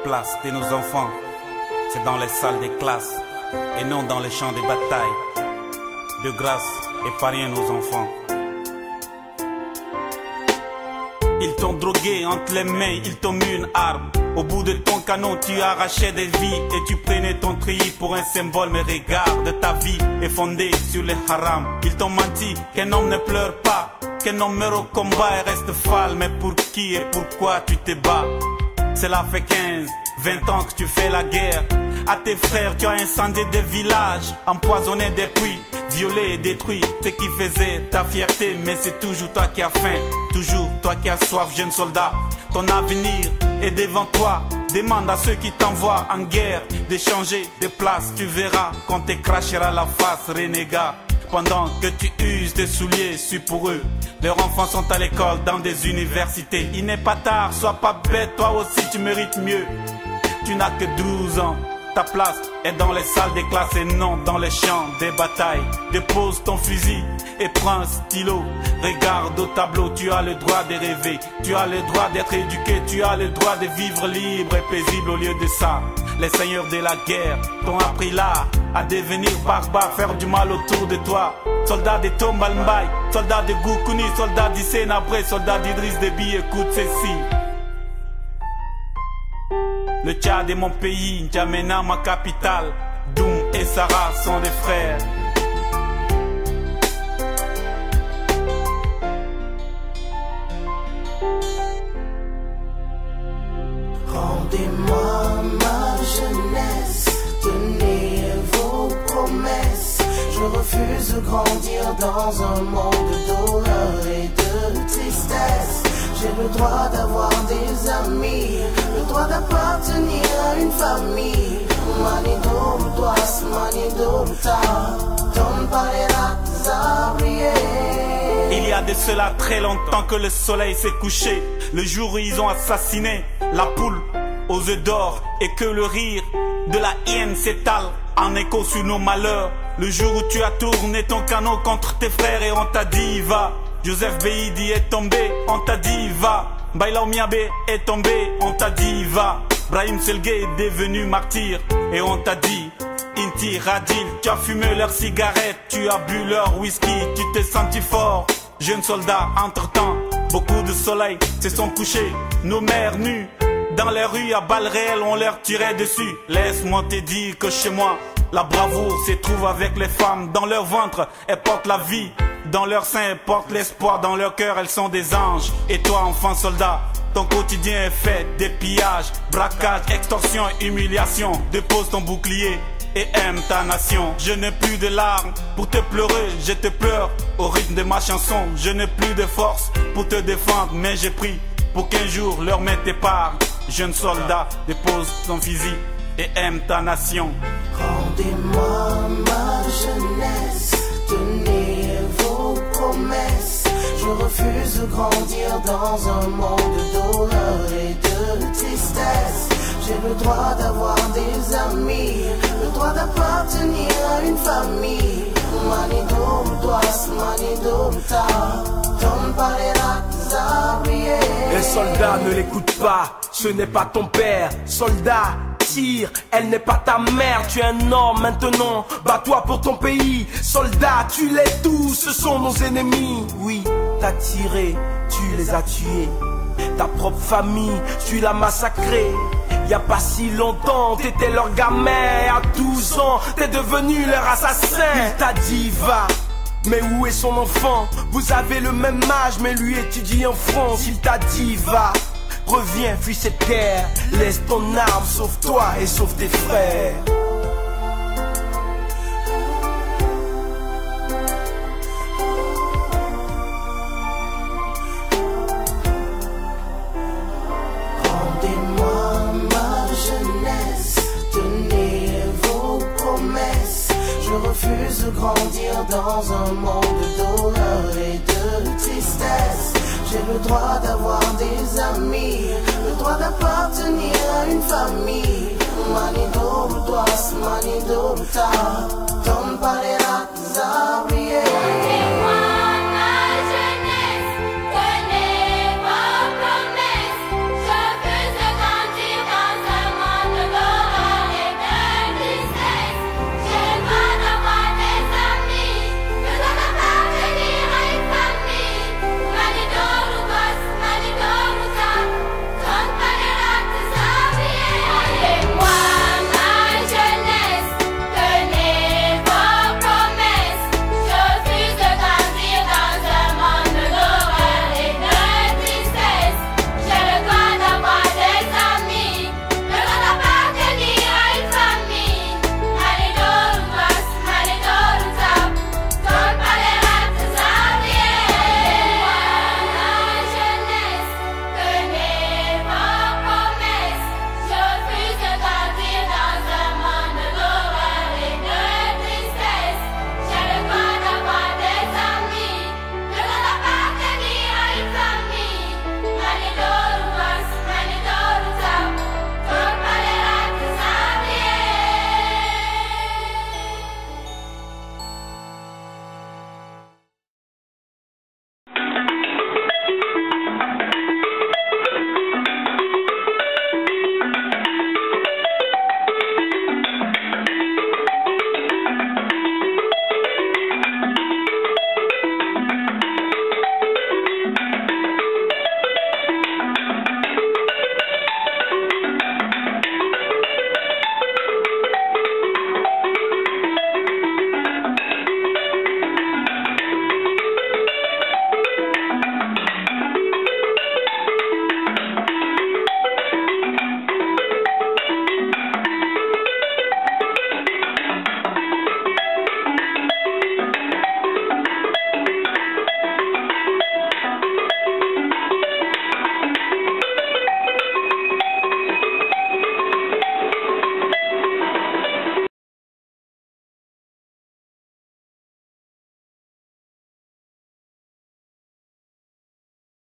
place de nos enfants, c'est dans les salles des classes et non dans les champs de bataille. De grâce, épargnez nos enfants. Ils t'ont drogué entre les mains, ils t'ont mis une arme. Au bout de ton canon, tu arrachais des vies et tu prenais ton treillis pour un symbole. Mais regarde, ta vie est fondée sur les haram. Ils t'ont menti qu'un homme ne pleure pas, qu'un homme meurt au combat et reste fâle. Mais pour qui et pourquoi tu te bats? Cela fait 15, 20 ans que tu fais la guerre. À tes frères, tu as incendié des villages, empoisonné des puits, violé et détruit ce qui faisait ta fierté. Mais c'est toujours toi qui as faim, toujours toi qui as soif, jeune soldat. Ton avenir est devant toi. Demande à ceux qui t'envoient en guerre de changer de place. Tu verras qu'on te crachera la face, renégat. Pendant que tu uses tes souliers, suis pour eux. Leurs enfants sont à l'école, dans des universités. Il n'est pas tard, sois pas bête, toi aussi tu mérites mieux. Tu n'as que 12 ans. Ta place est dans les salles des classes et non dans les champs des batailles. Dépose ton fusil et prends un stylo. Regarde au tableau, tu as le droit de rêver. Tu as le droit d'être éduqué, tu as le droit de vivre libre et paisible. Au lieu de ça, les seigneurs de la guerre t'ont appris là à devenir barbare, faire du mal autour de toi. Soldat de Tombalmbaye, soldat de Goukouni, soldat d'Issénabré, soldat d'Idriss Déby, écoute ceci. Le Tchad est mon pays, N'Djamena ma capitale. Doum et Sarah sont des frères. Rendez-moi ma jeunesse, tenez vos promesses. Je refuse de grandir dans un monde d'horreur et de tristesse. J'ai le droit d'avoir des amis, le droit d'appartenir à une famille. Manido dois, manido ta, ton palera zabrié. Il y a de cela très longtemps que le soleil s'est couché, le jour où ils ont assassiné la poule aux œufs d'or, et que le rire de la hyène s'étale en écho sur nos malheurs. Le jour où tu as tourné ton canon contre tes frères et on t'a dit va. Joseph Beidi est tombé, on t'a dit va. Baila Miabe est tombé, on t'a dit va. Brahim Selge est devenu martyr et on t'a dit Inti Radil. Tu as fumé leurs cigarettes, tu as bu leur whisky, tu t'es senti fort. Jeune soldat, entre-temps, beaucoup de soleil se sont couchés. Nos mères nues, dans les rues à balles réelles, on leur tirait dessus. Laisse-moi te dire que chez moi, la bravoure se trouve avec les femmes. Dans leur ventre, elles portent la vie. Dans leur sein, elles portent l'espoir. Dans leur cœur, elles sont des anges. Et toi, enfant soldat, ton quotidien est fait des pillages, braquages, extorsion, humiliation. Dépose ton bouclier et aime ta nation. Je n'ai plus de larmes pour te pleurer, je te pleure au rythme de ma chanson. Je n'ai plus de force pour te défendre, mais j'ai pris pour qu'un jour leur main t'épargne. Jeune soldat, dépose ton fusil et aime ta nation. Rendez-moi ma jeunesse, tenez vos promesses. Je refuse de grandir dans un monde d'horreur et de tristesse. J'ai le droit d'avoir des amis, le droit d'appartenir à une famille. Manido dois, manido ta, ton palera zabrié. Les soldats ne l'écoute pas, ce n'est pas ton père. Soldat, tire, elle n'est pas ta mère. Tu es un homme maintenant, bats-toi pour ton pays. Soldat, tu les tous, ce sont nos ennemis. Oui, t'as tiré, tu les as tués. Ta propre famille, tu l'as massacrée. Y a pas si longtemps, t'étais leur gamin. À 12 ans, t'es devenu leur assassin. Il t'a dit va, mais où est son enfant? Vous avez le même âge, mais lui étudie en France. Il t'a dit va, reviens, fuis cette terre. Laisse ton arme, sauve-toi et sauve tes frères. Je refuse de grandir dans un monde d'horreur et de tristesse. J'ai le droit d'avoir des amis, le droit d'appartenir à une famille. Manido dois, manido ta, ton palera zabrié.